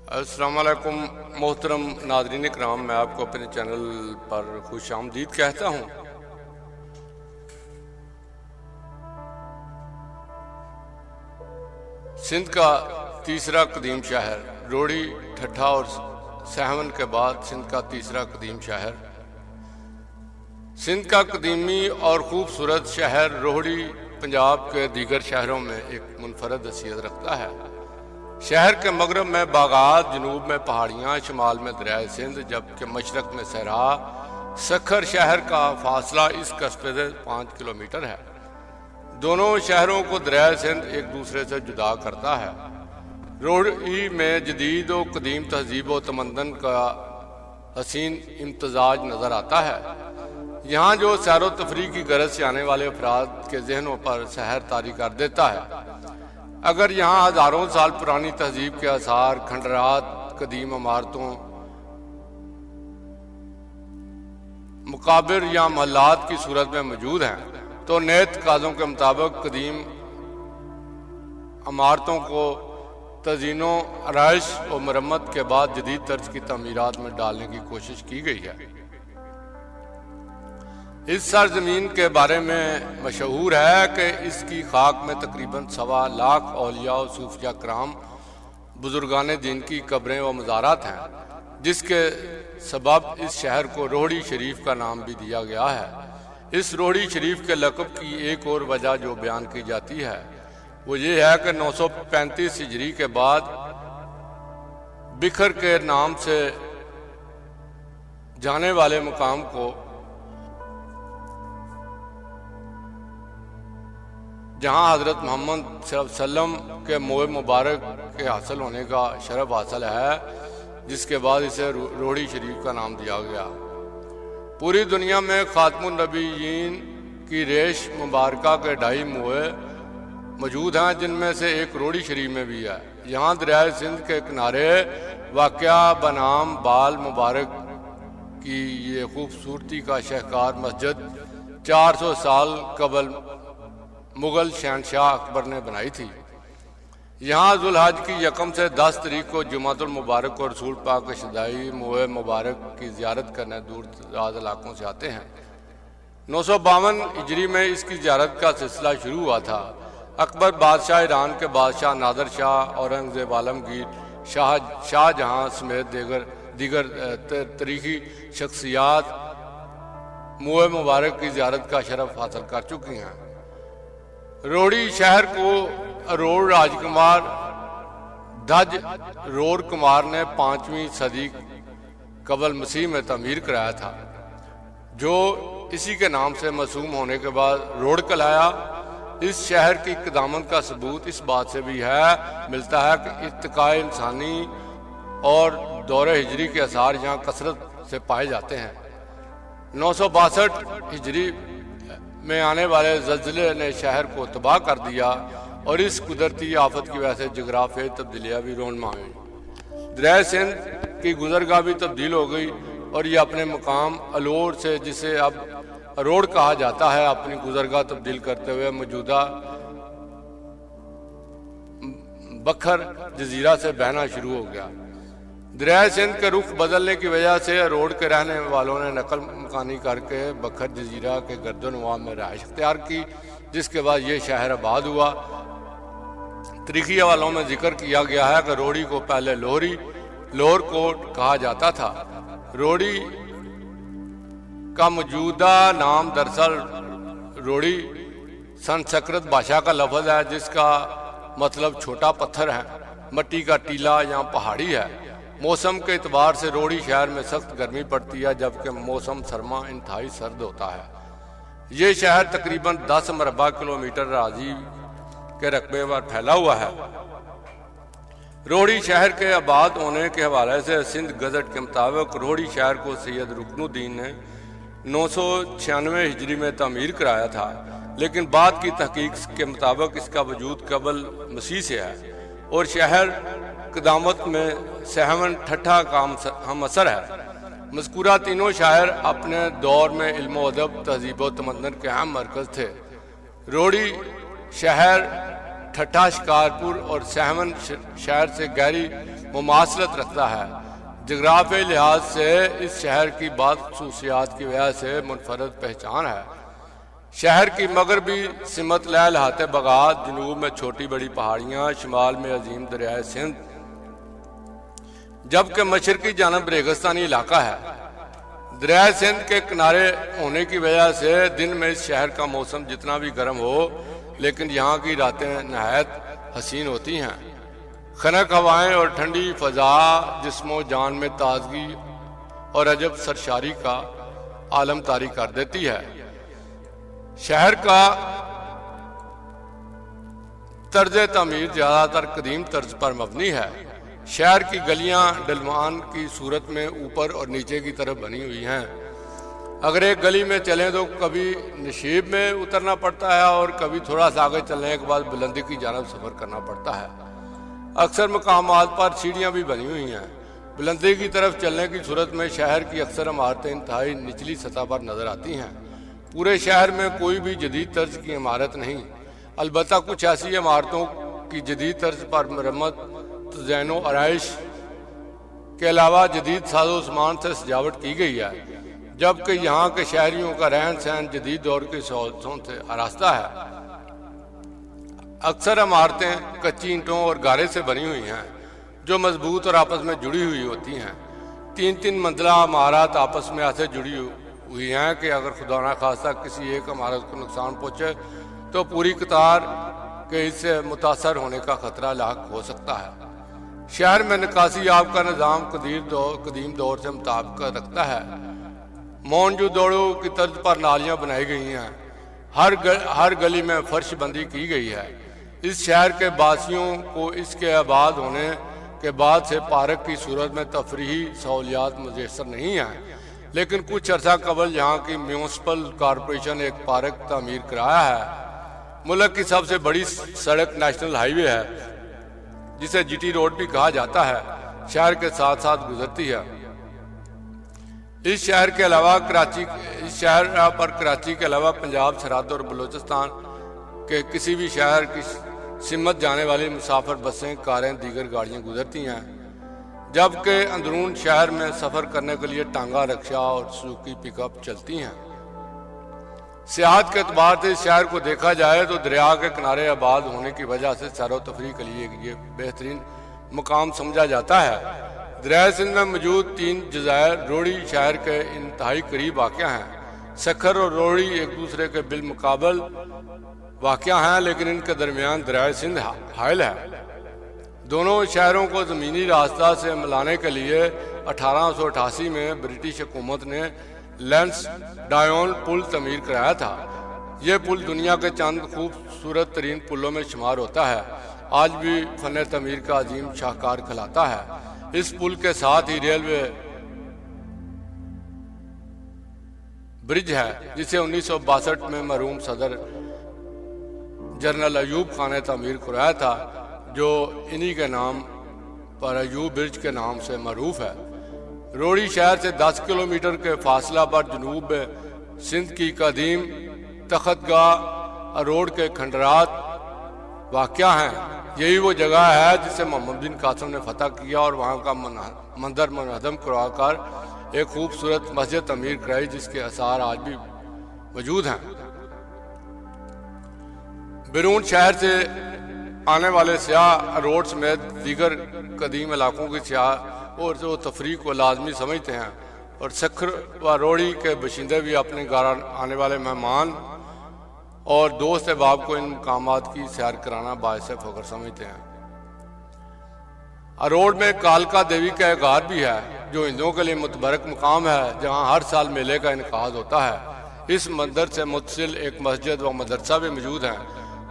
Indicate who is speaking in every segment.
Speaker 1: السلام علیکم محترم ناظرین کرام، میں آپ کو اپنے چینل پر خوش آمدید کہتا ہوں۔ سندھ کا تیسرا قدیم شہر روڑی، ٹھٹھا اور سہون کے بعد سندھ کا تیسرا قدیم شہر۔ سندھ کا قدیمی اور خوبصورت شہر روڑی پنجاب کے دیگر شہروں میں ایک منفرد حیثیت رکھتا ہے۔ شہر کے مغرب میں باغات، جنوب میں پہاڑیاں، شمال میں دریائے سندھ، جبکہ مشرق میں صحرا۔ سکھر شہر کا فاصلہ اس قصبے سے 5 کلومیٹر ہے۔ دونوں شہروں کو دریائے سندھ ایک دوسرے سے جدا کرتا ہے۔ روڑی میں جدید و قدیم تہذیب و تمدن کا حسین امتزاج نظر آتا ہے۔ یہاں جو سیر و تفریح کی غرض سے آنے والے افراد کے ذہنوں پر سحر طاری کر دیتا ہے۔ اگر یہاں ہزاروں سال پرانی تہذیب کے آثار، کھنڈرات، قدیم عمارتوں، مقابر یا محلات کی صورت میں موجود ہیں، تو نئے تقاضوں کے مطابق قدیم عمارتوں کو تزئین و آرائش و مرمت کے بعد جدید طرز کی تعمیرات میں ڈالنے کی کوشش کی گئی ہے۔ اس سرزمین کے بارے میں مشہور ہے کہ اس کی خاک میں تقریباً 1.25 لاکھ اولیاء و صوفیاء کرام، بزرگان دین کی قبریں و مزارات ہیں، جس کے سبب اس شہر کو روڑی شریف کا نام بھی دیا گیا ہے۔ اس روڑی شریف کے لقب کی ایک اور وجہ جو بیان کی جاتی ہے وہ یہ ہے کہ 935 ہجری کے بعد بکھر کے نام سے جانے والے مقام کو، جہاں حضرت محمد صلی اللہ علیہ وسلم کے موئے مبارک کے حاصل ہونے کا شرف حاصل ہے، جس کے بعد اسے روڑی شریف کا نام دیا گیا۔ پوری دنیا میں خاتم النبیین کی ریش مبارکہ کے 2.5 موئے موجود ہیں، جن میں سے ایک روڑی شریف میں بھی ہے۔ یہاں دریائے سندھ کے کنارے واقع بنام بال مبارک کی یہ خوبصورتی کا شاہکار مسجد 400 سال قبل مغل شہنشاہ اکبر نے بنائی تھی۔ یہاں ذوالحج کی 1 سے 10 تاریخ کو جمعۃ المبارک اور رسول پاک کے شدائی موئے مبارک کی زیارت کرنے دور دراز علاقوں سے آتے ہیں۔ 952 ہجری میں اس کی زیارت کا سلسلہ شروع ہوا تھا۔ اکبر بادشاہ ایران کے بادشاہ نادر شاہ، اورنگزیب عالمگیر، شاہ جہاں سمیت دیگر تاریخی شخصیات موئے مبارک کی زیارت کا شرف حاصل کر چکی ہیں۔ روڑی شہر کو اروڑ راجکمار دھج رور کمار نے 5ویں صدی قبل مسیح میں تعمیر کرایا تھا، جو اسی کے نام سے موسوم ہونے کے بعد روڑ کہلایا۔ اس شہر کی قدامت کا ثبوت اس بات سے بھی ملتا ہے کہ ارتقاء انسانی اور دور ہجری کے آثار یہاں کثرت سے پائے جاتے ہیں۔ 962 ہجری میں آنے والے زلزلے نے شہر کو تباہ کر دیا اور اس قدرتی آفت کی وجہ سے جغرافیائی تبدیلیاں بھی رونما ہوئیں۔ دریائے سندھ کی گزرگاہ بھی تبدیل ہو گئی اور یہ اپنے مقام الور سے، جسے اب اروڑ کہا جاتا ہے، اپنی گزرگاہ تبدیل کرتے ہوئے موجودہ بکھر جزیرہ سے بہنا شروع ہو گیا۔ دریائے سندھ کے رخ بدلنے کی وجہ سے روڑ کے رہنے والوں نے نقل مکانی کر کے بکھر جزیرہ کے گرد و نواح میں رہائش اختیار کی، جس کے بعد یہ شہر آباد ہوا۔ تاریخی حوالوں میں ذکر کیا گیا ہے کہ روڑی کو پہلے لاہور کوٹ کہا جاتا تھا۔ روڑی کا موجودہ نام دراصل روڑی سنسکرت بھاشا کا لفظ ہے، جس کا مطلب چھوٹا پتھر ہے، مٹی کا ٹیلہ یا پہاڑی ہے۔ موسم کے اعتبار سے روڑی شہر میں سخت گرمی پڑتی ہے، جبکہ موسم سرما انتہائی سرد ہوتا ہے۔ یہ شہر تقریباً 10 مربع کلومیٹر اراضی کے رقبے پر پھیلا ہوا ہے۔ روڑی شہر کے آباد ہونے کے حوالے سے سندھ گزٹ کے مطابق روڑی شہر کو سید رکن الدین نے 996 ہجری میں تعمیر کرایا تھا، لیکن بعد کی تحقیق کے مطابق اس کا وجود قبل مسیح سے ہے اور شہر قدامت میں سہون ٹھٹھا کا ہم اثر ہے۔ مذکورہ تینوں شہر اپنے دور میں علم و ادب، تہذیب و تمدن کے اہم مرکز تھے۔ روڑی شہر ٹھٹھا شکارپور اور سہون شہر سے گہری مماثلت رکھتا ہے۔ جغرافیائی لحاظ سے اس شہر کی بعض خصوصیات کی وجہ سے منفرد پہچان ہے۔ شہر کی مغربی سمت لہلہاتے باغات، جنوب میں چھوٹی بڑی پہاڑیاں، شمال میں عظیم دریائے سندھ، جبکہ مشرقی جانب ریگستانی علاقہ ہے۔ دریائے سندھ کے کنارے ہونے کی وجہ سے دن میں اس شہر کا موسم جتنا بھی گرم ہو، لیکن یہاں کی راتیں نہایت حسین ہوتی ہیں۔ خنک ہوائیں اور ٹھنڈی فضا جسم و جان میں تازگی اور عجب سرشاری کا عالم طاری کر دیتی ہے۔ شہر کا طرز تعمیر زیادہ تر قدیم طرز پر مبنی ہے۔ شہر کی گلیاں ڈلوان کی صورت میں اوپر اور نیچے کی طرف بنی ہوئی ہیں۔ اگر ایک گلی میں چلیں تو کبھی نشیب میں اترنا پڑتا ہے اور کبھی تھوڑا سا آگے چلنے کے بعد بلندی کی جانب سفر کرنا پڑتا ہے۔ اکثر مقامات پر سیڑھیاں بھی بنی ہوئی ہیں۔ بلندی کی طرف چلنے کی صورت میں شہر کی اکثر عمارتیں انتہائی نچلی سطح پر نظر آتی ہیں۔ پورے شہر میں کوئی بھی جدید طرز کی عمارت نہیں، البتہ کچھ ایسی عمارتوں کی جدید طرز پر مرمت، تزئین و آرائش کے علاوہ جدید ساز و سامان سے سجاوٹ کی گئی ہے، جبکہ یہاں کے شہریوں کا رہن سہن جدید دور کی سہولتوں سے آراستہ ہے۔ اکثر عمارتیں کچی اینٹوں اور گارے سے بنی ہوئی ہیں جو مضبوط اور آپس میں جڑی ہوئی ہوتی ہیں۔ تین منزلہ عمارات آپس میں ایسے جڑی ہوئی ہیں کہ اگر خدا نخواستہ کسی ایک عمارت کو نقصان پہنچے تو پوری قطار کے اس سے متاثر ہونے کا خطرہ لاحق ہو سکتا ہے۔ شہر میں نکاسی آب کا نظام قدیم دور سے مطابقت رکھتا ہے۔ مونجو دوڑو کی طرز پر نالیاں بنائی گئی ہیں۔ ہر گلی میں فرش بندی کی گئی ہے۔ اس شہر کے باسیوں کو اس کے آباد ہونے کے بعد سے پارک کی صورت میں تفریحی سہولیات میسر نہیں ہیں، لیکن کچھ عرصہ قبل یہاں کی میونسپل کارپوریشن ایک پارک تعمیر کرایا ہے۔ ملک کی سب سے بڑی سڑک نیشنل ہائی وے ہے، جسے جی ٹی روڈ بھی کہا جاتا ہے، شہر کے ساتھ ساتھ گزرتی ہے۔ اس شہر پر کراچی کے علاوہ پنجاب، سرحد اور بلوچستان کے کسی بھی شہر کی سمت جانے والی مسافر بسیں، کاریں، دیگر گاڑیاں گزرتی ہیں، جبکہ اندرون شہر میں سفر کرنے کے لیے ٹانگا، رکشہ اور سوزوکی پک اپ چلتی ہیں۔ سیاحت کے اعتبار سے اس شہر کو دیکھا جائے تو دریا کے کنارے آباد ہونے کی وجہ سے سیر و تفریح کے لیے یہ بہترین مقام سمجھا جاتا ہے۔ دریائے سندھ میں موجود 3 جزائر روڑی شہر کے انتہائی قریب واقع ہیں۔ سکھر اور روڑی ایک دوسرے کے بالمقابل واقع ہیں، لیکن ان کے درمیان دریائے سندھ حائل ہے۔ دونوں شہروں کو زمینی راستہ سے ملانے کے لیے 1888 میں برٹش حکومت نے لینس ڈائون پل تعمیر کرایا تھا۔ یہ پل دنیا کے چند خوبصورت ترین پلوں میں شمار ہوتا ہے، آج بھی فن تعمیر کا عظیم شاہکار کھلاتا ہے۔ اس پل کے ساتھ ہی ریلوے برج ہے، جسے 1962 میں مرحوم صدر جنرل ایوب خان نے تعمیر کرایا تھا، جو انہی کے نام پر ایوب برج کے نام سے معروف ہے۔ روڑی شہر سے 10 کلومیٹر کے فاصلہ پر جنوب میں سندھ کی قدیم تخت گاہ روڈ کے کھنڈرات واقع ہیں۔ یہی وہ جگہ ہے جسے محمد بن قاسم نے فتح کیا اور وہاں کا منظر منہدم کروا کر ایک خوبصورت مسجد تعمیر کرائی، جس کے آثار آج بھی موجود ہیں۔ بیرون شہر سے آنے والے سیاح روڈ سمیت دیگر قدیم علاقوں کی سیاح اور جو تفریح کو لازمی سمجھتے ہیں، اور سکھر و روڑی کے باشندے بھی اپنے گھر آنے والے مہمان اور دوست احباب کو ان مقامات کی سیر کرانا باعث فخر سمجھتے ہیں۔ اروڑ میں کالکا دیوی کا ایک غار بھی ہے، جو ہندوؤں کے لیے متبرک مقام ہے، جہاں ہر سال میلے کا انعقاد ہوتا ہے۔ اس مندر سے متصل ایک مسجد و مدرسہ بھی موجود ہیں،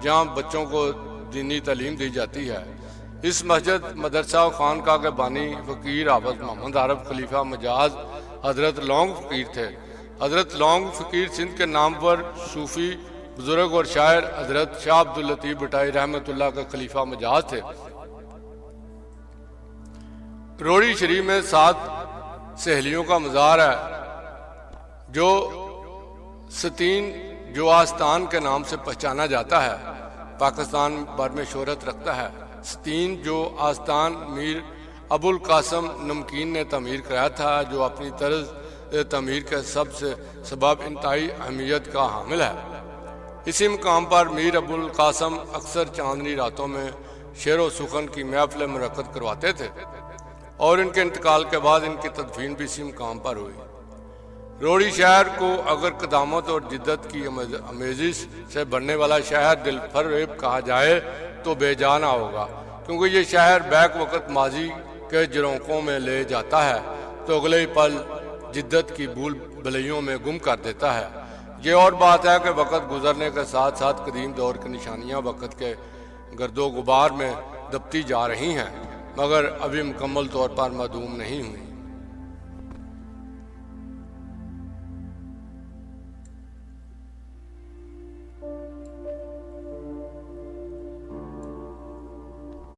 Speaker 1: جہاں بچوں کو دینی تعلیم دی جاتی ہے۔ اس مسجد، مدرسہ و خانقاہ کے بانی فقیر حافظ محمد عارف خلیفہ مجاز حضرت لونگ فقیر تھے۔ حضرت لونگ فقیر سندھ کے نام پر صوفی بزرگ اور شاعر حضرت شاہ عبداللطیف بٹائی رحمۃ اللہ کے خلیفہ مجاز تھے۔ روڑی شریف میں 7 سہیلیوں کا مزار ہے، جو ستین جو آستان کے نام سے پہچانا جاتا ہے، پاکستان بھر میں شہرت رکھتا ہے۔ ستین جو آستان میر ابو القاسم نمکین نے تعمیر کرایا تھا، جو اپنی طرز تعمیر کے سبب انتہائی اہمیت کا حامل ہے۔ اسی مقام پر میر ابو القاسم اکثر چاندنی راتوں میں شعر و سخن کی محفلیں منعقد کرواتے تھے، اور ان کے انتقال کے بعد ان کی تدفین بھی اسی مقام پر ہوئی۔ روڑی شہر کو اگر قدامت اور جدت کی آمیزش سے بننے والا شہر دل فریب کہا جائے تو بے جا نہ ہوگا، کیونکہ یہ شہر بیک وقت ماضی کے جھروکوں میں لے جاتا ہے تو اگلے ہی پل جدت کی بھول بھلیوں میں گم کر دیتا ہے۔ یہ اور بات ہے کہ وقت گزرنے کے ساتھ ساتھ قدیم دور کی نشانیاں وقت کے گرد و غبار میں دبتی جا رہی ہیں، مگر ابھی مکمل طور پر معدوم نہیں ہوئی۔